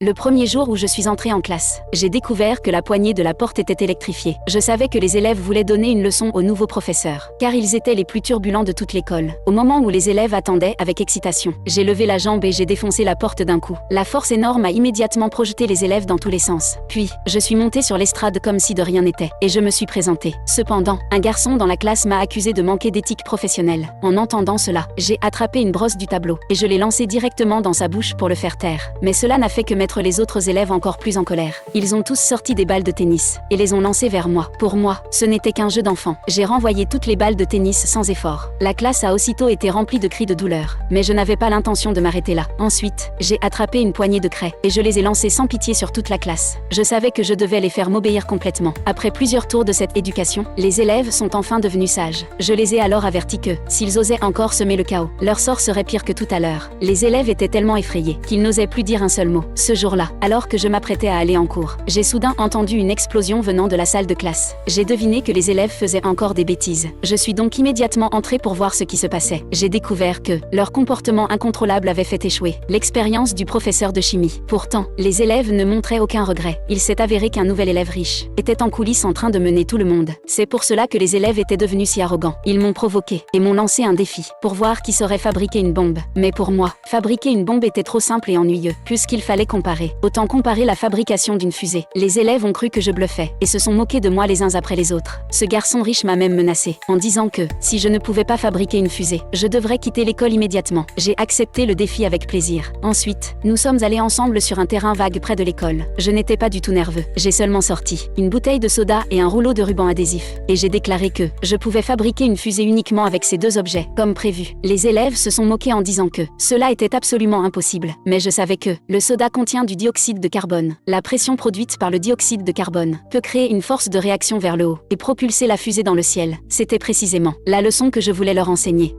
Le premier jour où je suis entrée en classe, j'ai découvert que la poignée de la porte était électrifiée. Je savais que les élèves voulaient donner une leçon aux nouveaux professeurs, car ils étaient les plus turbulents de toute l'école. Au moment où les élèves attendaient avec excitation, j'ai levé la jambe et j'ai défoncé la porte d'un coup. La force énorme a immédiatement projeté les élèves dans tous les sens. Puis, je suis montée sur l'estrade comme si de rien n'était, et je me suis présentée. Cependant, un garçon dans la classe m'a accusé de manquer d'éthique professionnelle. En entendant cela, j'ai attrapé une brosse du tableau, et je l'ai lancée directement dans sa bouche pour le faire taire. Mais cela n'a fait que mettre les autres élèves encore plus en colère. Ils ont tous sorti des balles de tennis et les ont lancées vers moi. Pour moi, ce n'était qu'un jeu d'enfant. J'ai renvoyé toutes les balles de tennis sans effort. La classe a aussitôt été remplie de cris de douleur. Mais je n'avais pas l'intention de m'arrêter là. Ensuite, j'ai attrapé une poignée de craies et je les ai lancées sans pitié sur toute la classe. Je savais que je devais les faire m'obéir complètement. Après plusieurs tours de cette éducation, les élèves sont enfin devenus sages. Je les ai alors avertis que, s'ils osaient encore semer le chaos, leur sort serait pire que tout à l'heure. Les élèves étaient tellement effrayés qu'ils n'osaient plus dire un seul mot. Ce jour-là, alors que je m'apprêtais à aller en cours, j'ai soudain entendu une explosion venant de la salle de classe. J'ai deviné que les élèves faisaient encore des bêtises. Je suis donc immédiatement entrée pour voir ce qui se passait. J'ai découvert que leur comportement incontrôlable avait fait échouer l'expérience du professeur de chimie. Pourtant, les élèves ne montraient aucun regret. Il s'est avéré qu'un nouvel élève riche était en coulisses en train de mener tout le monde. C'est pour cela que les élèves étaient devenus si arrogants. Ils m'ont provoqué et m'ont lancé un défi pour voir qui saurait fabriquer une bombe. Mais pour moi, fabriquer une bombe était trop simple et ennuyeux. Puisqu'il fallait comparer, autant comparer la fabrication d'une fusée. Les élèves ont cru que je bluffais et se sont moqués de moi les uns après les autres. Ce garçon riche m'a même menacé en disant que, si je ne pouvais pas fabriquer une fusée, je devrais quitter l'école immédiatement. J'ai accepté le défi avec plaisir. Ensuite, nous sommes allés ensemble sur un terrain vague près de l'école. Je n'étais pas du tout nerveux. J'ai seulement sorti une bouteille de soda et un rouleau de ruban adhésif. Et j'ai déclaré que je pouvais fabriquer une fusée uniquement avec ces deux objets, comme prévu. Les élèves se sont moqués en disant que cela était absolument impossible. Mais je savais que le soda contient du dioxyde de carbone. La pression produite par le dioxyde de carbone peut créer une force de réaction vers le haut et propulser la fusée dans le ciel. C'était précisément la leçon que je voulais leur enseigner.